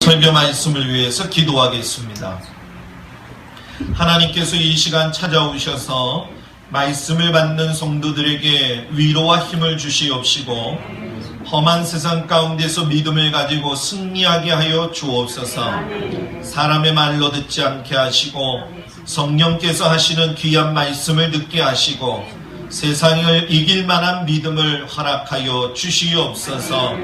설교 말씀을 위해서 기도하겠습니다. 하나님께서 이 시간 찾아오셔서 말씀을 받는 성도들에게 위로와 힘을 주시옵시고 험한 세상 가운데서 믿음을 가지고 승리하게 하여 주옵소서. 사람의 말로 듣지 않게 하시고 성령께서 하시는 귀한 말씀을 듣게 하시고 세상을 이길 만한 믿음을 허락하여 주시옵소서.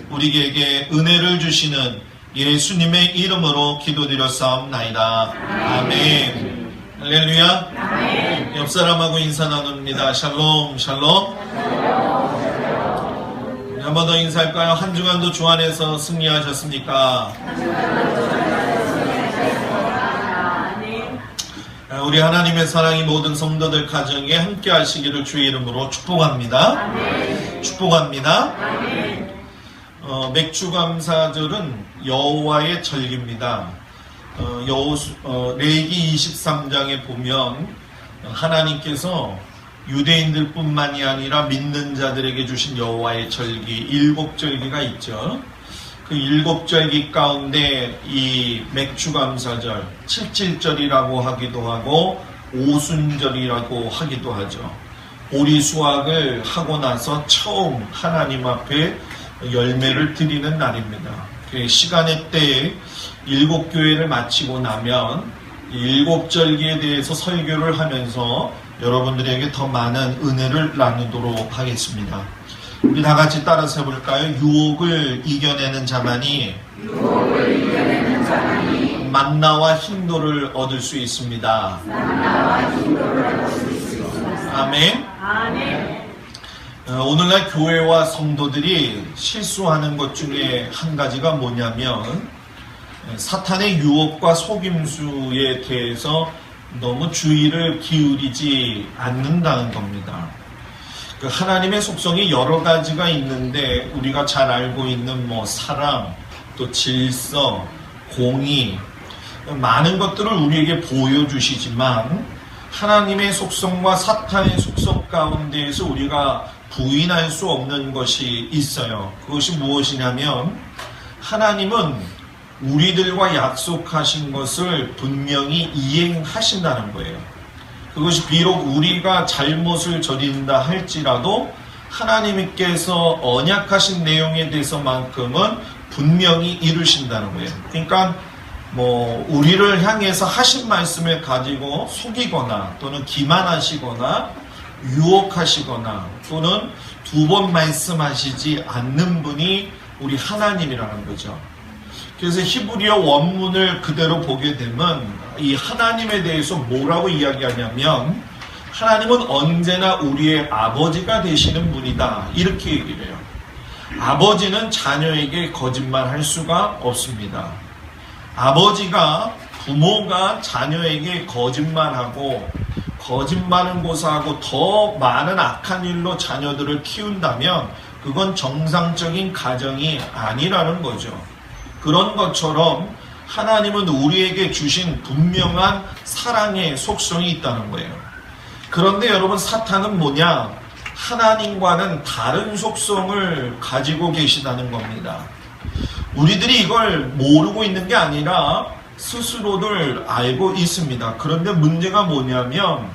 우리에게 은혜를 주시는 예수님의 이름으로 기도드렸사옵나이다. 아멘. 할렐루야. 아멘. 옆 사람하고 인사 나눕니다. 샬롬 샬롬. 한 번 더 인사할까요? 한 주간도 주 안에서 승리하셨습니까? 우리 하나님의 사랑이 모든 성도들 가정에 함께 하시기를 주의 이름으로 축복합니다. 아멘. 축복합니다. 아멘. 맥주감사절은 여호와의 절기입니다. 레위기 23장에 보면 하나님께서 유대인들 뿐만이 아니라 믿는 자들에게 주신 여호와의 절기 7절기가 있죠. 그 7절기 가운데 이 맥주감사절 77절이라고 하기도 하고 오순절이라고 하기도 하죠. 오리 수확을 하고 나서 처음 하나님 앞에 열매를 드리는 날입니다. 시간의 때에 7교회를 마치고 나면 7절기에 대해서 설교를 하면서 여러분들에게 더 많은 은혜를 나누도록 하겠습니다. 우리 다 같이 따라서 해볼까요? 유혹을 이겨내는 자만이 만나와 힘도를 얻을 수 있습니다. 아멘. 아멘. 오늘날 교회와 성도들이 실수하는 것 중에 한 가지가 뭐냐면 사탄의 유혹과 속임수에 대해서 너무 주의를 기울이지 않는다는 겁니다. 하나님의 속성이 여러 가지가 있는데 우리가 잘 알고 있는 사랑, 또 질서, 공의 많은 것들을 우리에게 보여주시지만 하나님의 속성과 사탄의 속성 가운데에서 우리가 부인할 수 없는 것이 있어요. 그것이 무엇이냐면 하나님은 우리들과 약속하신 것을 분명히 이행하신다는 거예요. 그것이 비록 우리가 잘못을 저지른다 할지라도 하나님께서 언약하신 내용에 대해서만큼은 분명히 이루신다는 거예요. 그러니까 우리를 향해서 하신 말씀을 가지고 속이거나 또는 기만하시거나 유혹하시거나 또는 두 번 말씀하시지 않는 분이 우리 하나님이라는 거죠. 그래서 히브리어 원문을 그대로 보게 되면 이 하나님에 대해서 뭐라고 이야기하냐면 하나님은 언제나 우리의 아버지가 되시는 분이다 이렇게 얘기를 해요. 아버지는 자녀에게 거짓말할 수가 없습니다. 부모가 자녀에게 거짓말하고 거짓말은 고사하고 더 많은 악한 일로 자녀들을 키운다면 그건 정상적인 가정이 아니라는 거죠. 그런 것처럼 하나님은 우리에게 주신 분명한 사랑의 속성이 있다는 거예요. 그런데 여러분 사탄은 뭐냐? 하나님과는 다른 속성을 가지고 계시다는 겁니다. 우리들이 이걸 모르고 있는 게 아니라 스스로들 알고 있습니다. 그런데 문제가 뭐냐면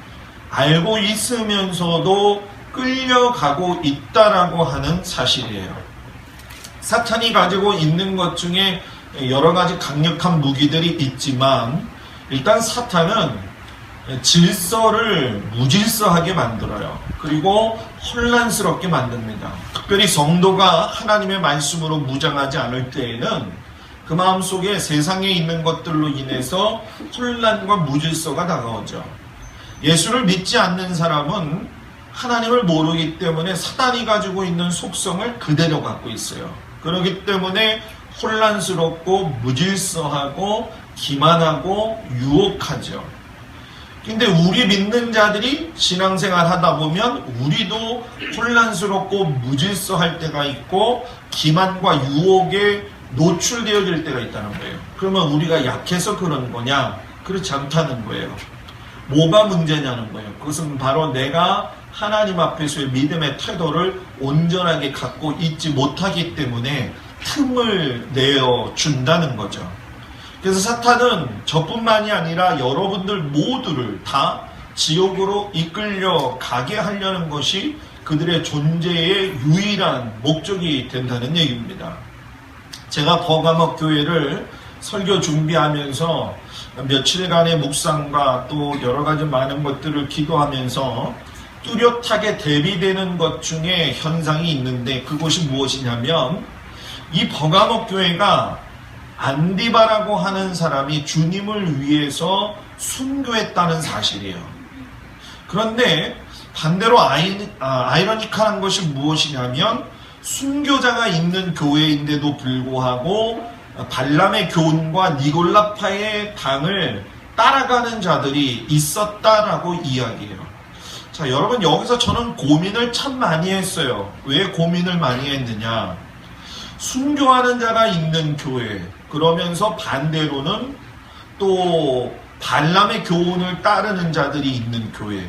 알고 있으면서도 끌려가고 있다라고 하는 사실이에요. 사탄이 가지고 있는 것 중에 여러 가지 강력한 무기들이 있지만 일단 사탄은 질서를 무질서하게 만들어요. 그리고 혼란스럽게 만듭니다. 특별히 성도가 하나님의 말씀으로 무장하지 않을 때에는 그 마음속에 세상에 있는 것들로 인해서 혼란과 무질서가 다가오죠. 예수를 믿지 않는 사람은 하나님을 모르기 때문에 사탄이 가지고 있는 속성을 그대로 갖고 있어요. 그렇기 때문에 혼란스럽고 무질서하고 기만하고 유혹하죠. 근데 우리 믿는 자들이 신앙생활 하다 보면 우리도 혼란스럽고 무질서할 때가 있고 기만과 유혹에 노출되어질 때가 있다는 거예요. 그러면 우리가 약해서 그런 거냐? 그렇지 않다는 거예요. 뭐가 문제냐는 거예요. 그것은 바로 내가 하나님 앞에서의 믿음의 태도를 온전하게 갖고 있지 못하기 때문에 틈을 내어 준다는 거죠. 그래서 사탄은 저뿐만이 아니라 여러분들 모두를 다 지옥으로 이끌려 가게 하려는 것이 그들의 존재의 유일한 목적이 된다는 얘기입니다. 제가 버가목 교회를 설교 준비하면서 며칠간의 묵상과 또 여러 가지 많은 것들을 기도하면서 뚜렷하게 대비되는 것 중에 현상이 있는데, 그것이 무엇이냐면 이 버가목 교회가 안디바라고 하는 사람이 주님을 위해서 순교했다는 사실이에요. 그런데 반대로 아이러니컬한 것이 무엇이냐면, 순교자가 있는 교회인데도 불구하고 발람의 교훈과 니골라파의 당을 따라가는 자들이 있었다라고 이야기해요. 자, 여러분, 여기서 저는 고민을 참 많이 했어요. 왜 고민을 많이 했느냐? 순교하는 자가 있는 교회, 그러면서 반대로는 또 발람의 교훈을 따르는 자들이 있는 교회.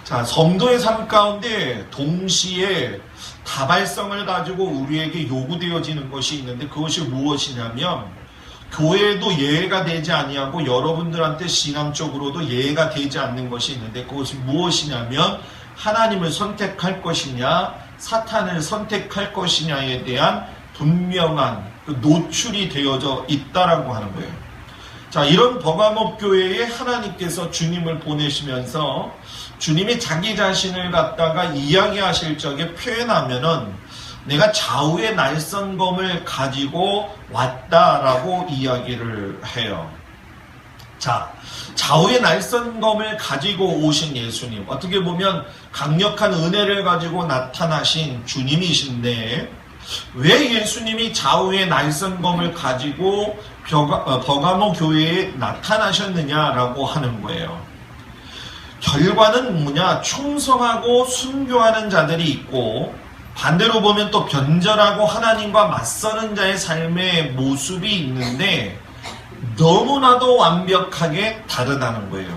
자, 성도의 삶 가운데 동시에 다발성을 가지고 우리에게 요구되어지는 것이 있는데, 그것이 무엇이냐면 교회도 예외가 되지 아니하고 여러분들한테 신앙적으로도 예외가 되지 않는 것이 있는데, 그것이 무엇이냐면 하나님을 선택할 것이냐 사탄을 선택할 것이냐에 대한 분명한 노출이 되어져 있다라고 하는 거예요. 자, 이런 버가목 교회에 하나님께서 주님을 보내시면서 주님이 자기 자신을 갖다가 이야기하실 적에 표현하면은 내가 좌우의 날선검을 가지고 왔다라고 이야기를 해요. 자, 좌우의 날선검을 가지고 오신 예수님, 어떻게 보면 강력한 은혜를 가지고 나타나신 주님이신데, 왜 예수님이 좌우의 날선검을 가지고 버가모 교회에 나타나셨느냐라고 하는 거예요. 결과는 뭐냐? 충성하고 순교하는 자들이 있고, 반대로 보면 또 변절하고 하나님과 맞서는 자의 삶의 모습이 있는데 너무나도 완벽하게 다르다는 거예요.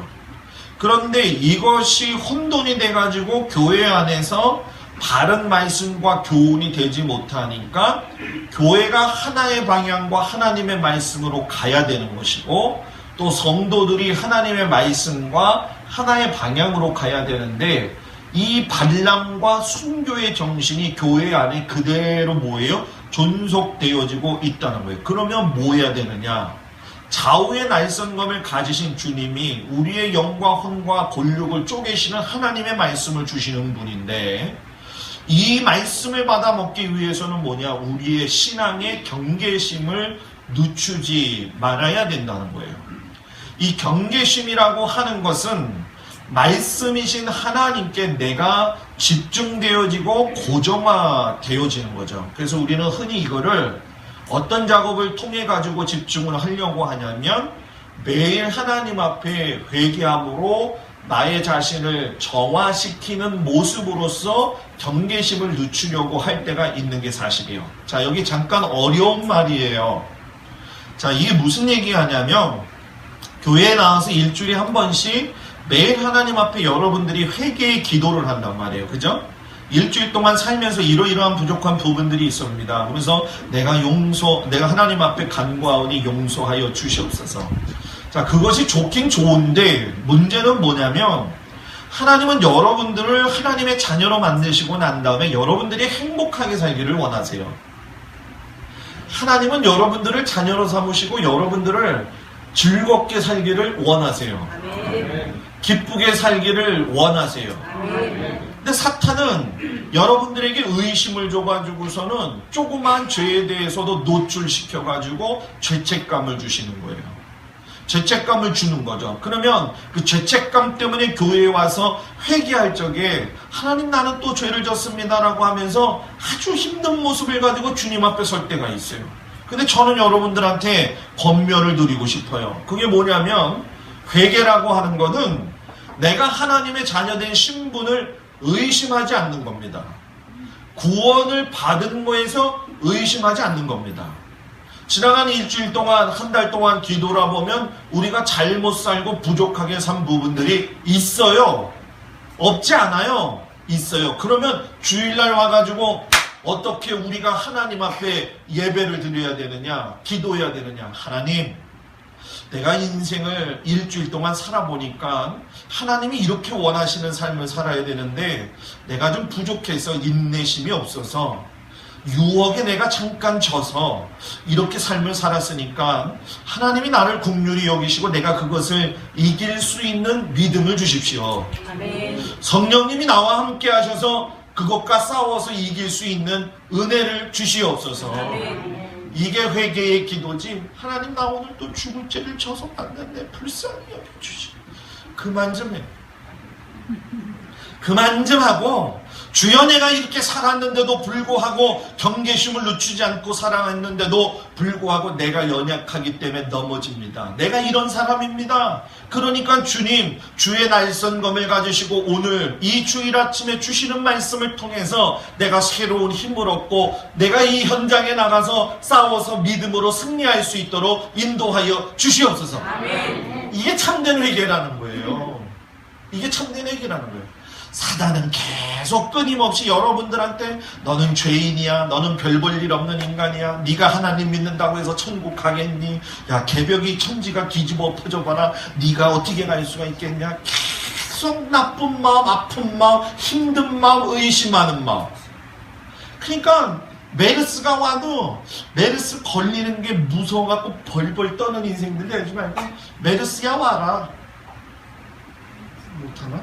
그런데 이것이 혼돈이 돼가지고 교회 안에서 바른 말씀과 교훈이 되지 못하니까 교회가 하나의 방향과 하나님의 말씀으로 가야 되는 것이고, 또 성도들이 하나님의 말씀과 하나의 방향으로 가야 되는데, 이 발람과 순교의 정신이 교회 안에 그대로 뭐예요? 존속되어지고 있다는 거예요. 그러면 뭐 해야 되느냐? 좌우의 날선검을 가지신 주님이 우리의 영과 혼과 골육을 쪼개시는 하나님의 말씀을 주시는 분인데, 이 말씀을 받아 먹기 위해서는 뭐냐? 우리의 신앙의 경계심을 늦추지 말아야 된다는 거예요. 이 경계심이라고 하는 것은 말씀이신 하나님께 내가 집중되어지고 고정화되어지는 거죠. 그래서 우리는 흔히 이거를 어떤 작업을 통해 가지고 집중을 하려고 하냐면, 매일 하나님 앞에 회개함으로 나의 자신을 정화시키는 모습으로서 경계심을 늦추려고 할 때가 있는 게 사실이에요. 자, 여기 잠깐 어려운 말이에요. 자, 이게 무슨 얘기하냐면, 교회에 나와서 일주일에 한 번씩 매일 하나님 앞에 여러분들이 회개의 기도를 한단 말이에요. 그죠? 일주일 동안 살면서 이러이러한 부족한 부분들이 있습니다. 그래서 내가 하나님 앞에 간구하오니 용서하여 주시옵소서. 자, 그것이 좋긴 좋은데 문제는 뭐냐면, 하나님은 여러분들을 하나님의 자녀로 만드시고 난 다음에 여러분들이 행복하게 살기를 원하세요. 하나님은 여러분들을 자녀로 삼으시고 여러분들을 즐겁게 살기를 원하세요. 기쁘게 살기를 원하세요. 근데 사탄은 여러분들에게 의심을 줘가지고서는 조그만 죄에 대해서도 노출시켜가지고 죄책감을 주시는 거예요. 죄책감을 주는 거죠. 그러면 그 죄책감 때문에 교회에 와서 회개할 적에 하나님, 나는 또 죄를 졌습니다라고 하면서 아주 힘든 모습을 가지고 주님 앞에 설 때가 있어요. 근데 저는 여러분들한테 권면을 드리고 싶어요. 그게 뭐냐면, 회개라고 하는 것은 내가 하나님의 자녀된 신분을 의심하지 않는 겁니다. 구원을 받은 거에서 의심하지 않는 겁니다. 지나간 일주일 동안, 한 달 동안 뒤돌아보면 우리가 잘못 살고 부족하게 산 부분들이 있어요. 없지 않아요. 있어요. 그러면 주일날 와가지고 어떻게 우리가 하나님 앞에 예배를 드려야 되느냐, 기도해야 되느냐. 하나님, 내가 인생을 일주일 동안 살아보니까 하나님이 이렇게 원하시는 삶을 살아야 되는데 내가 좀 부족해서 인내심이 없어서 유혹에 내가 잠깐 져서 이렇게 삶을 살았으니까 하나님이 나를 긍휼히 여기시고 내가 그것을 이길 수 있는 믿음을 주십시오. 아멘. 성령님이 나와 함께 하셔서 그것과 싸워서 이길 수 있는 은혜를 주시옵소서. 아멘. 이게 회개의 기도지. 하나님, 나 오늘 또 죽을 죄를 져서 만났네. 불쌍히 여겨주시. 그만 좀 해. 그만 좀 하고, 주여 내가 이렇게 살았는데도 불구하고 경계심을 늦추지 않고 살아왔는데도 불구하고 내가 연약하기 때문에 넘어집니다. 내가 이런 사람입니다. 그러니까 주님, 주의 날선검을 가지시고 오늘 이 주일 아침에 주시는 말씀을 통해서 내가 새로운 힘을 얻고 내가 이 현장에 나가서 싸워서 믿음으로 승리할 수 있도록 인도하여 주시옵소서. 아멘. 이게 참된 회개라는 거예요. 이게 참된 회개라는 거예요. 사단은 계속 끊임없이 여러분들한테 너는 죄인이야, 너는 별 볼 일 없는 인간이야, 네가 하나님 믿는다고 해서 천국 가겠니, 야 개벽이 천지가 뒤집어 엎어져봐라, 네가 어떻게 갈 수가 있겠냐. 계속 나쁜 마음, 아픈 마음, 힘든 마음, 의심하는 마음. 그러니까 메르스가 와도 메르스 걸리는 게 무서워갖고 벌벌 떠는 인생들 되지 말고 메르스야 와라. 못하나?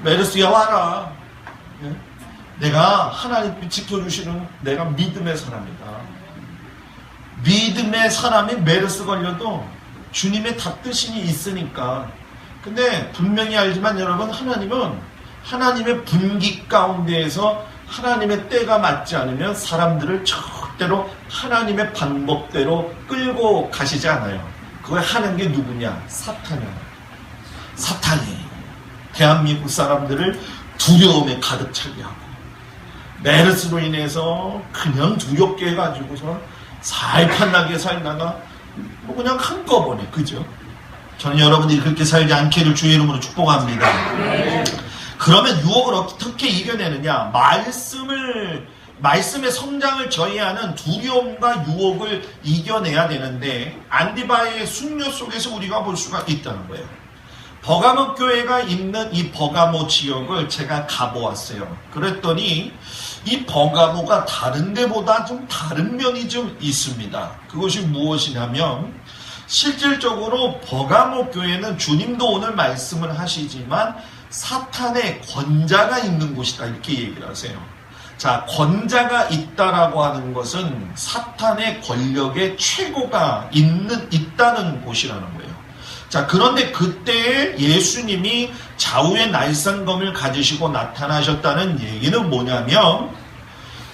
메르스야 와라. 내가 하나님이 지켜주시는 내가 믿음의 사람이다. 믿음의 사람이 메르스 걸려도 주님의 닥드심이 있으니까. 근데 분명히 알지만 여러분, 하나님은 하나님의 분기 가운데에서 하나님의 때가 맞지 않으면 사람들을 절대로 하나님의 방법대로 끌고 가시지 않아요. 그걸 하는 게 누구냐? 사탄이야. 사탄이 대한민국 사람들을 두려움에 가득 차게 하고 메르스로 인해서 그냥 두렵게 해가지고서 살판나게 살다가 뭐 그냥 한꺼번에, 그죠? 저는 여러분들이 그렇게 살지 않기를 주의 이름으로 축복합니다. 네. 그러면 유혹을 어떻게 이겨내느냐? 말씀의 성장을 저해하는 두려움과 유혹을 이겨내야 되는데 안디바의 순교 속에서 우리가 볼 수가 있다는 거예요. 버가모 교회가 있는 이 버가모 지역을 제가 가보았어요. 그랬더니 이 버가모가 다른 데보다 좀 다른 면이 좀 있습니다. 그것이 무엇이냐면 실질적으로 버가모 교회는 주님도 오늘 말씀을 하시지만 사탄의 권자가 있는 곳이다, 이렇게 얘기를 하세요. 자, 권자가 있다라고 하는 것은 사탄의 권력의 최고가 있다는 곳이라는 거예요. 자, 그런데 그때 예수님이 좌우의 날선검을 가지시고 나타나셨다는 얘기는 뭐냐면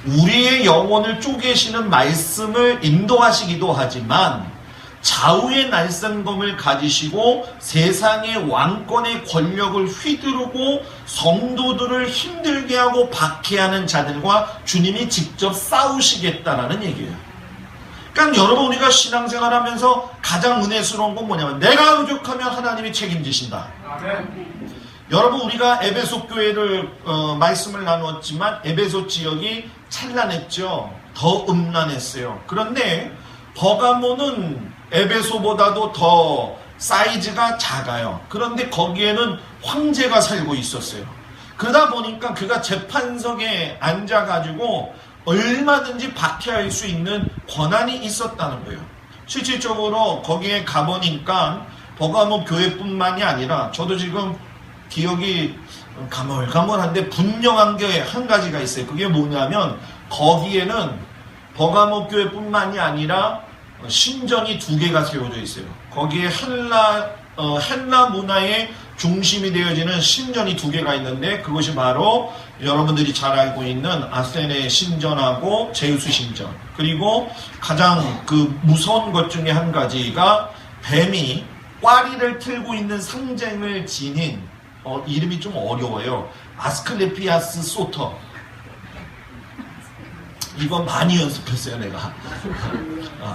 우리의 영혼을 쪼개시는 말씀을 인도하시기도 하지만 좌우의 날선검을 가지시고 세상의 왕권의 권력을 휘두르고 성도들을 힘들게 하고 박해하는 자들과 주님이 직접 싸우시겠다라는 얘기예요. 그러니까 여러분, 우리가 신앙생활하면서 가장 은혜스러운 건 뭐냐면 내가 부족하면 하나님이 책임지신다. 여러분, 우리가 에베소 교회를 말씀을 나누었지만 에베소 지역이 찬란했죠. 더 음란했어요. 그런데 버가모는 에베소보다도 더 사이즈가 작아요. 그런데 거기에는 황제가 살고 있었어요. 그러다 보니까 그가 재판석에 앉아가지고 얼마든지 박해할 수 있는 권한이 있었다는 거예요. 실질적으로 거기에 가보니까 버가모 교회뿐만이 아니라 저도 지금 기억이 가물가물한데 분명한 게 한 가지가 있어요. 그게 뭐냐면 거기에는 버가모 교회뿐만이 아니라 신전이 2개가 세워져 있어요. 거기에 헬라 문화의 중심이 되어지는 신전이 2개가 있는데 그것이 바로 여러분들이 잘 알고 있는 아테네 신전하고 제우스 신전, 그리고 가장 그 무서운 것 중에 한 가지가 뱀이 꽈리를 틀고 있는 상징을 지닌 이름이 좀 어려워요. 아스클레피아스 소터. 이건 많이 연습했어요, 내가.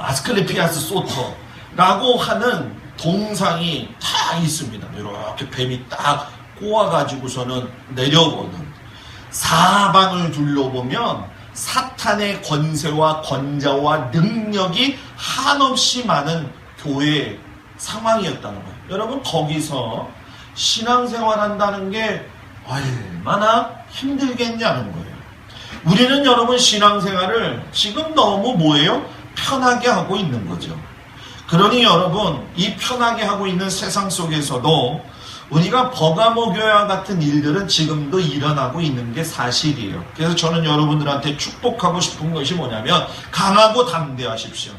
아스클레피아스 소터라고 하는 동상이 다 있습니다. 이렇게 뱀이 딱 꼬아가지고서는 내려보는. 사방을 둘러보면 사탄의 권세와 권자와 능력이 한없이 많은 교회 상황이었다는 거예요. 여러분, 거기서 신앙생활 한다는 게 얼마나 힘들겠냐는 거예요. 우리는 여러분 신앙생활을 지금 너무 뭐예요? 편하게 하고 있는 거죠. 그러니 여러분, 이 편하게 하고 있는 세상 속에서도 우리가 버가모 교회와 같은 일들은 지금도 일어나고 있는 게 사실이에요. 그래서 저는 여러분들한테 축복하고 싶은 것이 뭐냐면 강하고 담대하십시오.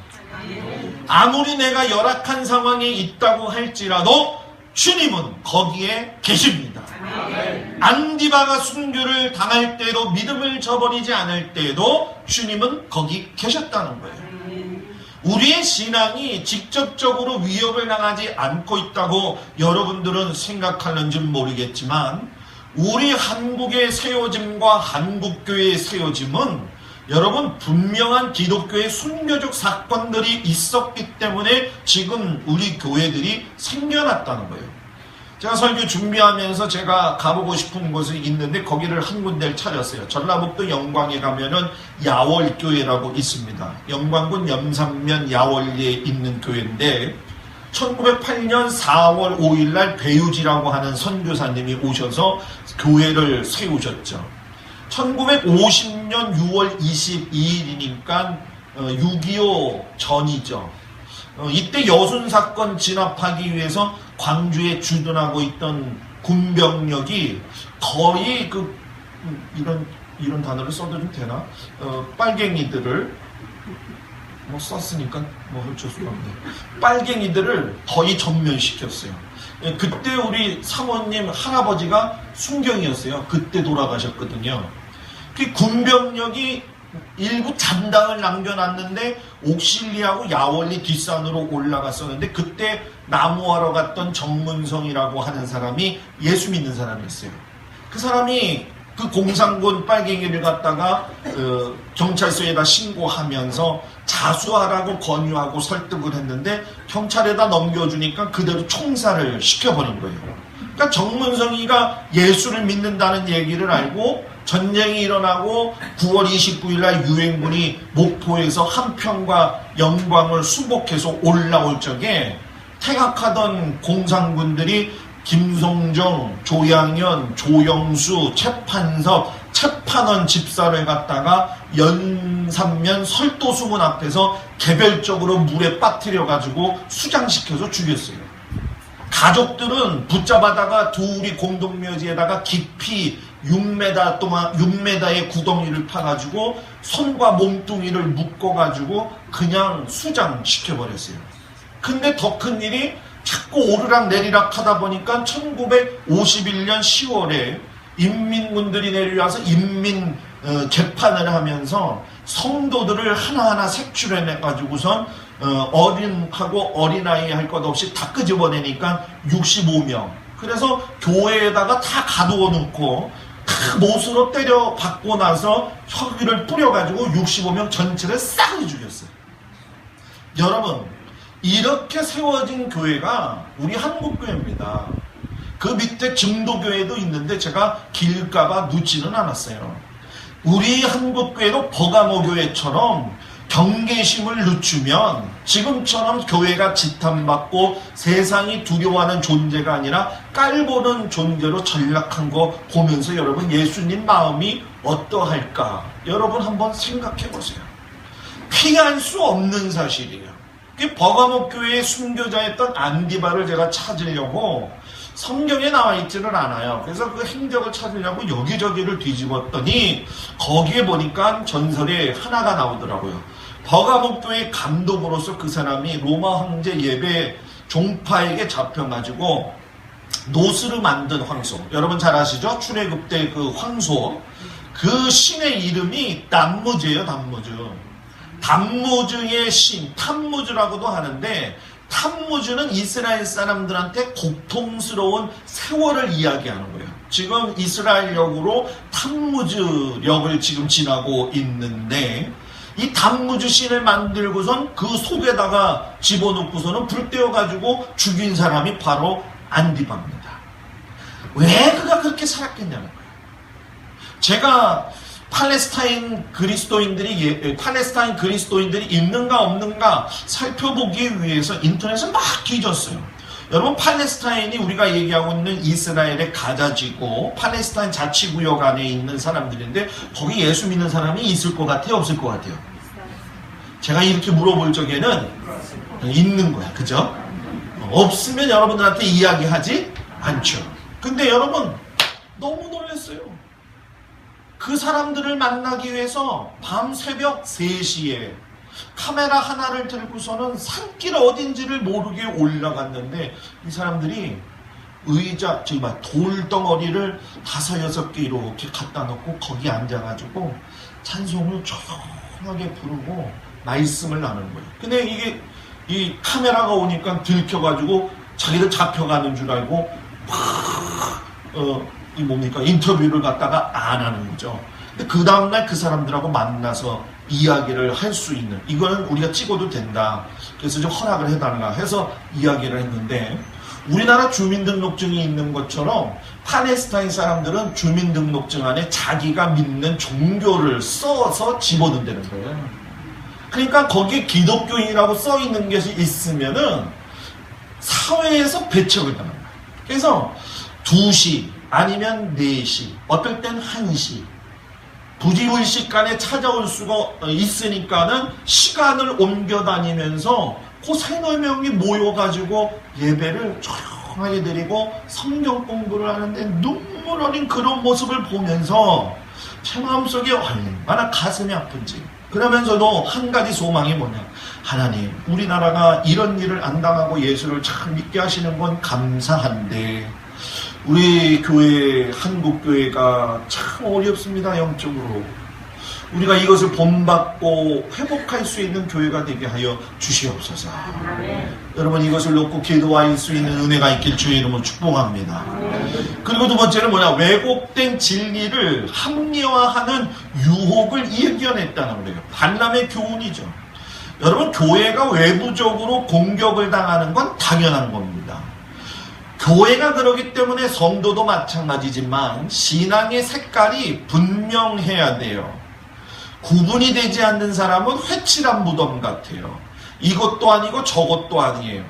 아무리 내가 열악한 상황에 있다고 할지라도 주님은 거기에 계십니다. 안디바가 순교를 당할 때도 믿음을 저버리지 않을 때에도 주님은 거기 계셨다는 거예요. 우리의 신앙이 직접적으로 위협을 당하지 않고 있다고 여러분들은 생각하는지 모르겠지만 우리 한국의 세워짐과 한국교회의 세워짐은 여러분 분명한 기독교의 순교적 사건들이 있었기 때문에 지금 우리 교회들이 생겨났다는 거예요. 제가 설교 준비하면서 제가 가보고 싶은 곳이 있는데 거기를 한 군데를 찾았어요. 전라북도 영광에 가면은 야월교회라고 있습니다. 영광군 염산면 야월리에 있는 교회인데 1908년 4월 5일날 배유지라고 하는 선교사님이 오셔서 교회를 세우셨죠. 1950년 6월 22일이니까 6.25 전이죠. 이때 여순사건 진압하기 위해서 광주에 주둔하고 있던 군병력이 거의 이런 단어를 써도 좀 되나? 빨갱이들을 썼으니까 어쩔 수가 없네. 빨갱이들을 거의 전면시켰어요. 그때 우리 사모님 할아버지가 순경이었어요. 그때 돌아가셨거든요. 그 군병력이 일부 잔당을 남겨놨는데 옥실리하고 야월리 뒷산으로 올라갔었는데 그때 나무하러 갔던 정문성이라고 하는 사람이 예수 믿는 사람이었어요. 그 사람이 그 공산군 빨갱이를 갖다가 경찰서에다 신고하면서 자수하라고 권유하고 설득을 했는데 경찰에다 넘겨주니까 그대로 총살을 시켜버린 거예요. 그러니까 정문성이가 예수를 믿는다는 얘기를 알고 전쟁이 일어나고 9월 29일 날 유엔군이 목포에서 한평과 영광을 수복해서 올라올 적에 퇴각하던 공산군들이 김성정, 조양현, 조영수, 최판섭, 최판원 집사를 갖다가 연산면 설도수문 앞에서 개별적으로 물에 빠뜨려가지고 수장시켜서 죽였어요. 가족들은 붙잡아다가 둘이 공동묘지에다가 깊이 6m의 구덩이를 파가지고 손과 몸뚱이를 묶어가지고 그냥 수장시켜버렸어요. 근데 더 큰 일이 자꾸 오르락 내리락 하다 보니까 1951년 10월에 인민군들이 내려와서 인민 재판을 하면서 성도들을 하나하나 색출해내가지고선 어린하고 어린아이 할 것 없이 다 끄집어내니까 65명. 그래서 교회에다가 다 가두어 놓고 다 못으로 때려 받고 나서 혈기를 뿌려가지고 65명 전체를 싹 죽였어요. 여러분, 이렇게 세워진 교회가 우리 한국교회입니다. 그 밑에 증도교회도 있는데 제가 길까봐 묻지는 않았어요. 우리 한국교회도 버가모 교회처럼 경계심을 늦추면 지금처럼 교회가 지탄받고 세상이 두려워하는 존재가 아니라 깔보는 존재로 전락한 거 보면서 여러분 예수님 마음이 어떠할까? 여러분 한번 생각해 보세요. 피할 수 없는 사실이에요. 버가모 교회의 순교자였던 안디바를 제가 찾으려고 성경에 나와 있지는 않아요. 그래서 그 행적을 찾으려고 여기저기를 뒤집었더니 거기에 보니까 전설에 하나가 나오더라고요. 버가모 교회 감독으로서 그 사람이 로마 황제 예배 종파에게 잡혀가지고 노스를 만든 황소. 여러분 잘 아시죠? 출애굽 때 그 황소. 그 신의 이름이 담무즈예요. 담무즈. 담무즈의 신, 탐무즈라고도 하는데 탐무즈는 이스라엘 사람들한테 고통스러운 세월을 이야기하는 거예요. 지금 이스라엘역으로 탐무즈역을 지금 지나고 있는데 이 담무즈 신을 만들고선 그 속에다가 집어넣고서는 불 떼어가지고 죽인 사람이 바로 안디바입니다. 왜 그가 그렇게 살았겠냐는 거예요. 제가 팔레스타인 그리스도인들이 있는가 없는가 살펴보기 위해서 인터넷을 막 뒤졌어요. 여러분, 팔레스타인이 우리가 얘기하고 있는 이스라엘의 가자지구, 팔레스타인 자치구역 안에 있는 사람들인데 거기 예수 믿는 사람이 있을 것 같아요? 없을 것 같아요? 제가 이렇게 물어볼 적에는 있는 거야. 그죠? 없으면 여러분들한테 이야기하지 않죠. 근데 여러분, 너무 놀랐어요. 그 사람들을 만나기 위해서 밤 새벽 3시에 카메라 하나를 들고서는 산길 어딘지를 모르게 올라갔는데, 이 사람들이 의자, 돌덩어리를 5-6개 이렇게 갖다 놓고 거기 앉아가지고 찬송을 조용하게 부르고 말씀을 나누는 거예요. 근데 이게 이 카메라가 오니까 들켜가지고 자기들 잡혀가는 줄 알고 인터뷰를 갖다가 안 하는 거죠. 근데 그 다음날 그 사람들하고 만나서 이야기를 할 수 있는, 이거는 우리가 찍어도 된다, 그래서 좀 허락을 해달라 해서 이야기를 했는데, 우리나라 주민등록증이 있는 것처럼 팔레스타인 사람들은 주민등록증 안에 자기가 믿는 종교를 써서 집어넣는다는 거예요. 그러니까 거기에 기독교인이라고 써 있는 것이 있으면은 사회에서 배척을 당합니다. 그래서 2시 아니면 4시, 어떨 땐 1시, 부지불식간에 찾아올 수가 있으니까는 시간을 옮겨 다니면서 그 3-4명이 모여가지고 예배를 조용하게 드리고 성경 공부를 하는데 눈물 어린 그런 모습을 보면서 제 마음속에 얼마나 가슴이 아픈지. 그러면서도 한 가지 소망이 뭐냐, 하나님, 우리나라가 이런 일을 안 당하고 예수를 참 믿게 하시는 건 감사한데 우리 교회, 한국교회가 참 어렵습니다. 영적으로 우리가 이것을 본받고 회복할 수 있는 교회가 되게 하여 주시옵소서. 여러분, 이것을 놓고 기도할 수 있는 은혜가 있길 주의 이름으로 축복합니다. 그리고 두 번째는 뭐냐, 왜곡된 진리를 합리화하는 유혹을 이겨냈다는 거예요. 발람의 교훈이죠. 여러분, 교회가 외부적으로 공격을 당하는 건 당연한 겁니다. 교회가 그러기 때문에 성도도 마찬가지지만 신앙의 색깔이 분명해야 돼요. 구분이 되지 않는 사람은 회칠한 무덤 같아요. 이것도 아니고 저것도 아니에요.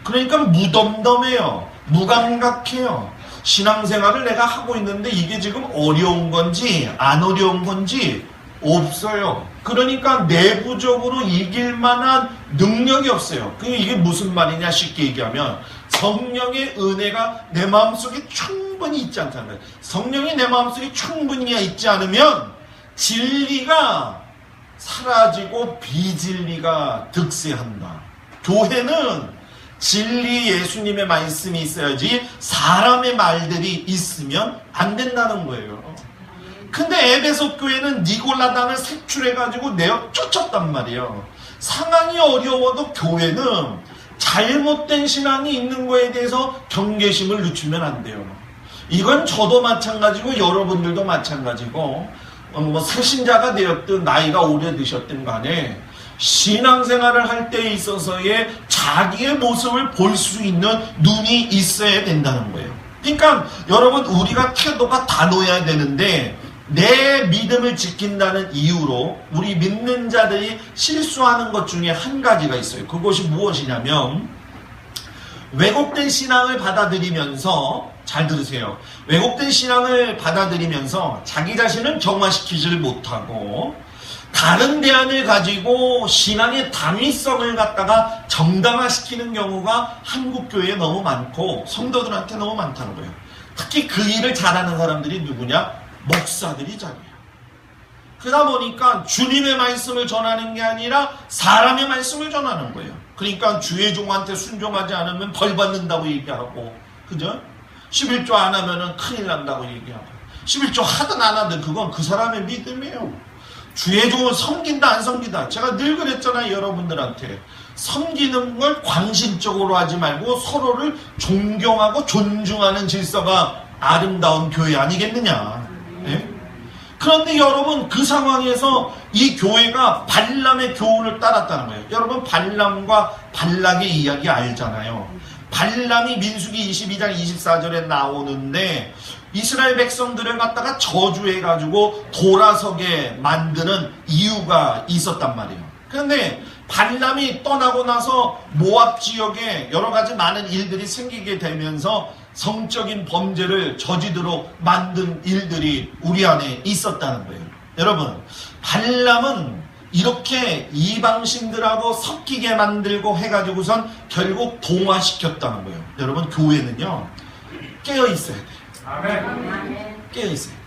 그러니까 무덤덤해요. 무감각해요. 신앙생활을 내가 하고 있는데 이게 지금 어려운 건지 안 어려운 건지 없어요. 그러니까 내부적으로 이길 만한 능력이 없어요. 이게 무슨 말이냐, 쉽게 얘기하면 성령의 은혜가 내 마음속에 충분히 있지 않다는 거예요. 성령이 내 마음속에 충분히 있지 않으면 진리가 사라지고 비진리가 득세한다. 교회는 진리 예수님의 말씀이 있어야지 사람의 말들이 있으면 안 된다는 거예요. 근데 에베소 교회는 니골라당을 색출해가지고 내어 쫓았단 말이에요. 상황이 어려워도 교회는 잘못된 신앙이 있는 거에 대해서 경계심을 늦추면 안 돼요. 이건 저도 마찬가지고 여러분들도 마찬가지고, 새신자가 되었든 나이가 오래되셨든 간에 신앙생활을 할 때에 있어서의 자기의 모습을 볼 수 있는 눈이 있어야 된다는 거예요. 그러니까 여러분, 우리가 태도가 단호해야 되는데 내 믿음을 지킨다는 이유로 우리 믿는 자들이 실수하는 것 중에 한 가지가 있어요. 그것이 무엇이냐면, 왜곡된 신앙을 받아들이면서, 잘 들으세요, 왜곡된 신앙을 받아들이면서 자기 자신을 정화시키지를 못하고 다른 대안을 가지고 신앙의 당위성을 갖다가 정당화시키는 경우가 한국교회에 너무 많고 성도들한테 너무 많다는 거예요. 특히 그 일을 잘하는 사람들이 누구냐? 목사들이잖아요. 그러다 보니까 주님의 말씀을 전하는 게 아니라 사람의 말씀을 전하는 거예요. 그러니까 주의 종한테 순종하지 않으면 벌 받는다고 얘기하고, 그죠? 11조 안 하면은 큰일 난다고 얘기하고, 11조 하든 안 하든 그건 그 사람의 믿음이에요. 주의 종을 섬긴다 안 섬긴다, 제가 늘 그랬잖아요. 여러분들한테 섬기는 걸 광신적으로 하지 말고 서로를 존경하고 존중하는 질서가 아름다운 교회 아니겠느냐. 네? 그런데 여러분, 그 상황에서 이 교회가 발람의 교훈을 따랐다는 거예요. 여러분, 발람과 발락의 이야기 알잖아요. 발람이 민수기 22장 24절에 나오는데 이스라엘 백성들을 갖다가 저주해가지고 돌아서게 만드는 이유가 있었단 말이에요. 그런데 발람이 떠나고 나서 모압 지역에 여러 가지 많은 일들이 생기게 되면서 성적인 범죄를 저지도록 만든 일들이 우리 안에 있었다는 거예요. 여러분, 발람은 이렇게 이방신들하고 섞이게 만들고 해가지고선 결국 동화시켰다는 거예요. 여러분, 교회는요 깨어있어야 돼요. 아멘. 깨어있어요.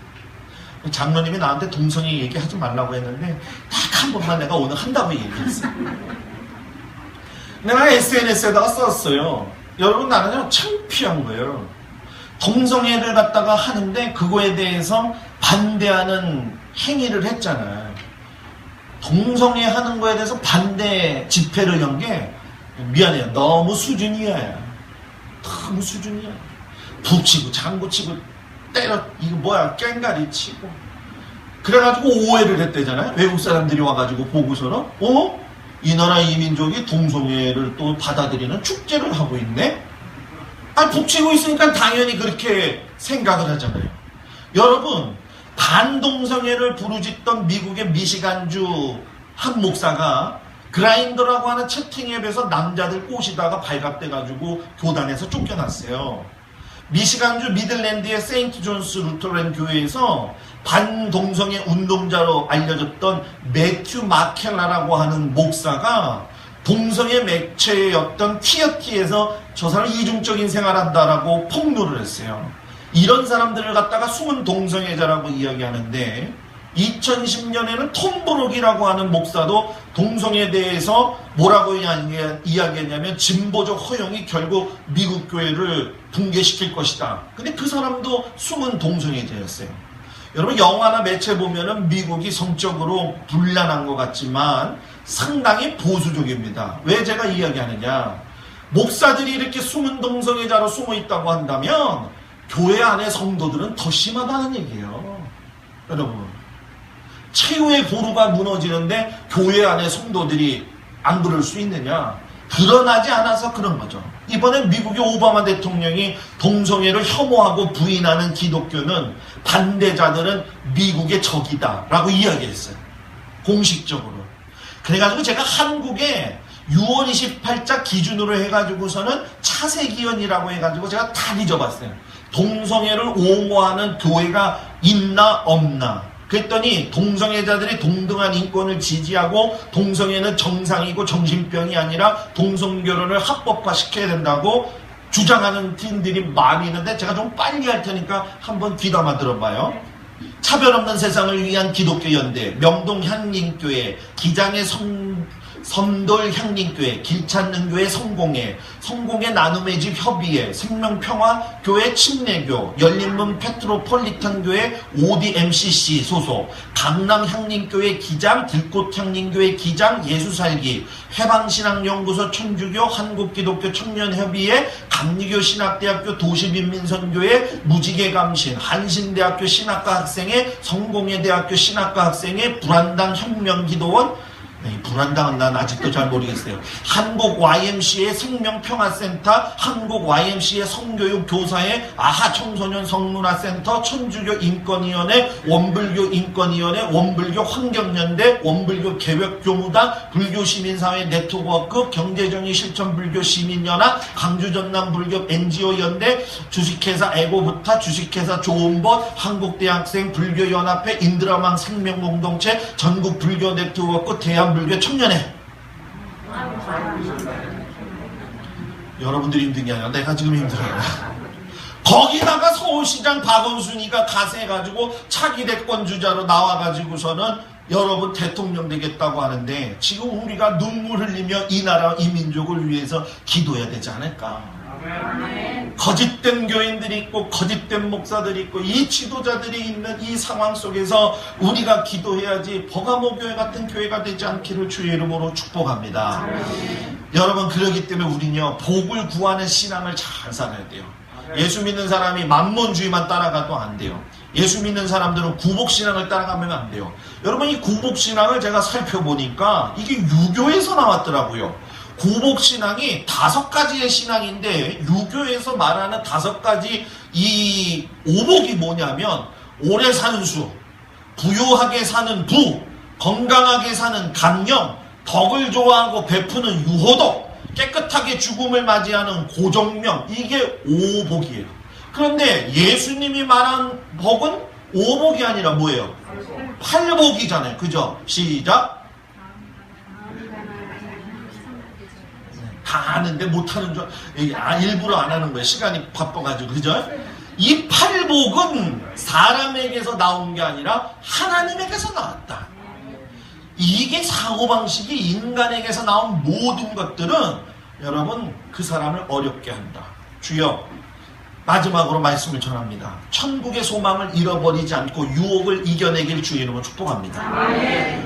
장로님이 나한테 동성애 얘기하지 말라고 했는데 딱 한 번만 내가 오늘 한다고 얘기했어요. 내가 SNS에다가 썼어요. 여러분, 나는요 창피한 거예요. 동성애를 갖다가 하는데 그거에 대해서 반대하는 행위를 했잖아요. 동성애 하는 거에 대해서 반대 집회를 연 게 미안해요. 너무 수준이야. 너무 수준이야. 붙이고 장구치고 때려, 이거 뭐야, 깽가리 치고. 그래가지고 오해를 했대잖아요. 외국 사람들이 와가지고 보고서는 이 나라 이 민족이 동성애를 또 받아들이는 축제를 하고 있네? 붙이고 있으니까 당연히 그렇게 생각을 하잖아요. 여러분, 반동성애를 부르짖던 미국의 미시간주 한 목사가 그라인더라고 하는 채팅앱에서 남자들 꼬시다가 발각돼가지고 교단에서 쫓겨났어요. 미시간주 미들랜드의 세인트 존스 루터랜 교회에서 반동성애 운동자로 알려졌던 매튜 마켈라라고 하는 목사가 동성애 매체였던 퀴어티에서 저 사람 이중적인 생활한다라고 폭로를 했어요. 이런 사람들을 갖다가 숨은 동성애자라고 이야기하는데 2010년에는 톰 브록이라고 하는 목사도 동성애에 대해서 뭐라고 이야기했냐면 진보적 허용이 결국 미국 교회를 붕괴시킬 것이다. 근데 그 사람도 숨은 동성애자였어요. 여러분, 영화나 매체 보면은 미국이 성적으로 불란한 것 같지만 상당히 보수적입니다. 왜 제가 이야기하느냐? 목사들이 이렇게 숨은 동성애자로 숨어 있다고 한다면 교회 안의 성도들은 더 심하다는 얘기예요. 여러분, 최후의 보루가 무너지는데 교회 안의 성도들이 안 그럴 수 있느냐? 드러나지 않아서 그런 거죠. 이번에 미국의 오바마 대통령이 동성애를 혐오하고 부인하는 기독교는 반대자들은 미국의 적이다 라고 이야기했어요. 공식적으로. 그래가지고 제가 한국에 6월 28자 기준으로 해가지고서는 차세기원이라고 해가지고 제가 다 뒤져봤어요. 동성애를 옹호하는 교회가 있나 없나. 그랬더니 동성애자들이 동등한 인권을 지지하고 동성애는 정상이고 정신병이 아니라 동성결혼을 합법화시켜야 된다고 주장하는 팀들이 많이 있는데 제가 좀 빨리 할 테니까 한번 귀담아 들어봐요. 차별 없는 세상을 위한 기독교 연대, 명동 향림교회, 기장의 섬돌 향림교회, 길찾는 교회 성공회, 성공의 나눔의 집 협의회, 생명평화교회 침례교, 열린문 페트로폴리탄 교회 ODMCC 소속, 강남 향림교회 기장, 들꽃 향림교회 기장, 예수살기, 해방신학연구소 천주교, 한국기독교 청년협의회, 감리교 신학대학교 도시빈민선교회, 무지개감신, 한신대학교 신학과 학생회, 성공회대학교 신학과 학생회, 불안당 혁명기도원, 불안당은 난 아직도 잘 모르겠어요. 한국 YMCA 생명평화센터, 한국 YMCA 성교육 교사회, 아하 청소년 성문화센터, 천주교 인권위원회, 원불교 인권위원회, 원불교 환경연대, 원불교 계획교무단, 불교시민사회 네트워크, 경제정의 실천 불교 시민연합, 강주전남 불교 NGO 연대, 주식회사 에고부타, 주식회사 좋은벗, 한국대학생 불교연합회, 인드라망 생명공동체, 전국 불교 네트워크, 대한불교 청년회. 여러분들이 힘든 게 아니라 내가 지금 힘들어요. 거기다가 서울시장 박원순이가 가세해가지고 차기 대권 주자로 나와가지고서는 여러분 대통령 되겠다고 하는데 지금 우리가 눈물 흘리며 이 나라 이 민족을 위해서 기도해야 되지 않을까. 거짓된 교인들이 있고 거짓된 목사들이 있고 이 지도자들이 있는 이 상황 속에서 우리가 기도해야지 버가모 교회 같은 교회가 되지 않기를 주의 이름으로 축복합니다. 여러분, 그러기 때문에 우리는요 복을 구하는 신앙을 잘 살아야 돼요. 예수 믿는 사람이 만몬주의만 따라가도 안 돼요. 예수 믿는 사람들은 구복신앙을 따라가면 안 돼요. 여러분, 이 구복신앙을 제가 살펴보니까 이게 유교에서 나왔더라고요. 구복신앙이 5가지의 신앙인데 유교에서 말하는 5가지 이 오복이 뭐냐면 오래 사는 수, 부유하게 사는 부, 건강하게 사는 간령, 덕을 좋아하고 베푸는 유호덕, 깨끗하게 죽음을 맞이하는 고정명, 이게 오복이에요. 그런데 예수님이 말한 복은 오복이 아니라 뭐예요? 팔복이잖아요. 그죠? 시작. 다 아는데 못하는 줄 일부러 안 하는 거예요. 시간이 바빠가지고. 그죠? 이 팔복은 사람에게서 나온 게 아니라 하나님에게서 나왔다. 이게 사고방식이 인간에게서 나온 모든 것들은 여러분 그 사람을 어렵게 한다. 주여, 마지막으로 말씀을 전합니다. 천국의 소망을 잃어버리지 않고 유혹을 이겨내길 주의 이름으로 축복합니다.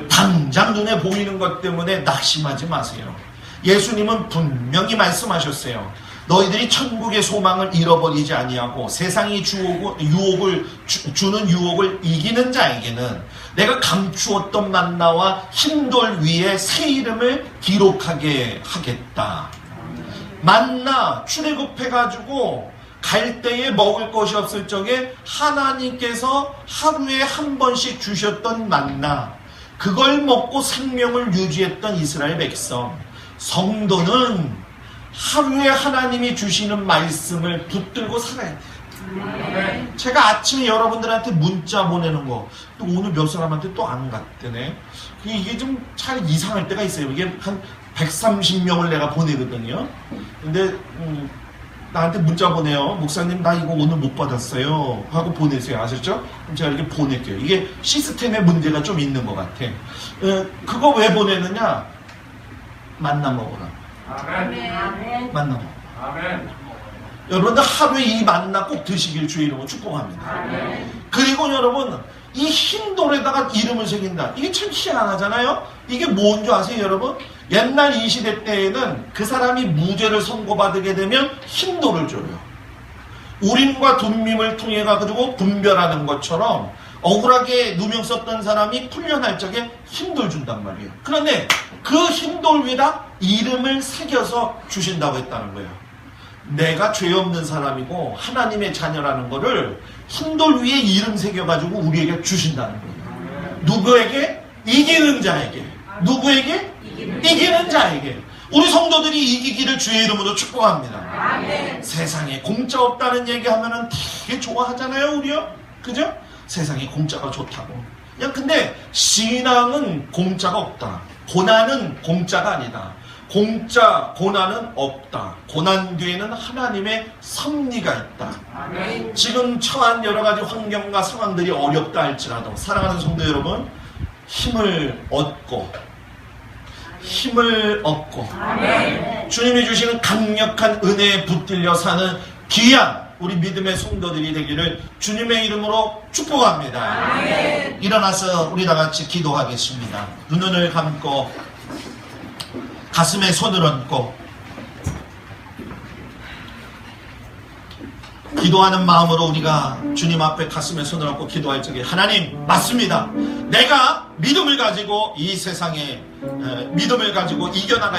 당장 눈에 보이는 것 때문에 낙심하지 마세요. 예수님은 분명히 말씀하셨어요. 너희들이 천국의 소망을 잃어버리지 아니하고 세상이 주는 유혹을 이기는 자에게는 내가 감추었던 만나와 흰돌 위에 새 이름을 기록하게 하겠다. 만나 출애굽해가지고 갈 때에 먹을 것이 없을 적에 하나님께서 하루에 한 번씩 주셨던 만나, 그걸 먹고 생명을 유지했던 이스라엘 백성. 성도는 하루에 하나님이 주시는 말씀을 붙들고 살아야 돼요. 제가 아침에 여러분들한테 문자 보내는 거, 또 오늘 몇 사람한테 또 안 갔대네. 이게 좀 잘 이상할 때가 있어요. 이게 한 130명을 내가 보내거든요. 근데 나한테 문자 보내요. 목사님 나 이거 오늘 못 받았어요 하고 보내세요. 아셨죠? 그럼 제가 이렇게 보낼게요. 이게 시스템에 문제가 좀 있는 것 같아. 그거 왜 보내느냐? 만나 먹으라. 아멘. 만나 먹으라. 아멘. 여러분들 하루에 이 만나 꼭 드시길 주의 이름으로 축복합니다. 아멘. 그리고 여러분 이 흰돌에다가 이름을 새긴다. 이게 참 희한하잖아요. 이게 뭔 줄 아세요 여러분? 옛날 이 시대 때에는 그 사람이 무죄를 선고받게 되면 흰돌을 줘요. 우림과 둠밈을 통해 가지고 분별하는 것처럼 억울하게 누명 썼던 사람이 풀려날 적에 흰돌 준단 말이에요. 그런데 그 흰돌 위에다 이름을 새겨서 주신다고 했다는 거예요. 내가 죄 없는 사람이고 하나님의 자녀라는 거를 흰돌 위에 이름 새겨가지고 우리에게 주신다는 거예요. 누구에게? 이기는 자에게. 누구에게? 이기는 자에게. 우리 성도들이 이기기를 주의 이름으로 축복합니다. 아멘. 세상에 공짜 없다는 얘기하면은 되게 좋아하잖아요, 우리요? 그죠? 세상에 공짜가 좋다고. 야, 근데 신앙은 공짜가 없다. 고난은 공짜가 아니다. 공짜, 고난은 없다. 고난 뒤에는 하나님의 섭리가 있다. 아멘. 지금 처한 여러 가지 환경과 상황들이 어렵다 할지라도 사랑하는 성도 여러분, 힘을 얻고 아멘. 주님이 주시는 강력한 은혜에 붙들려 사는 귀한 우리 믿음의 성도들이 되기를 주님의 이름으로 축복합니다. 아멘. 일어나서 우리 다 같이 기도하겠습니다. 눈을 감고 가슴에 손을 얹고 기도하는 마음으로 우리가 주님 앞에 가슴에 손을 얹고 기도할 적에 하나님 맞습니다. 내가 믿음을 가지고 이 세상에 믿음을 가지고 이겨나갈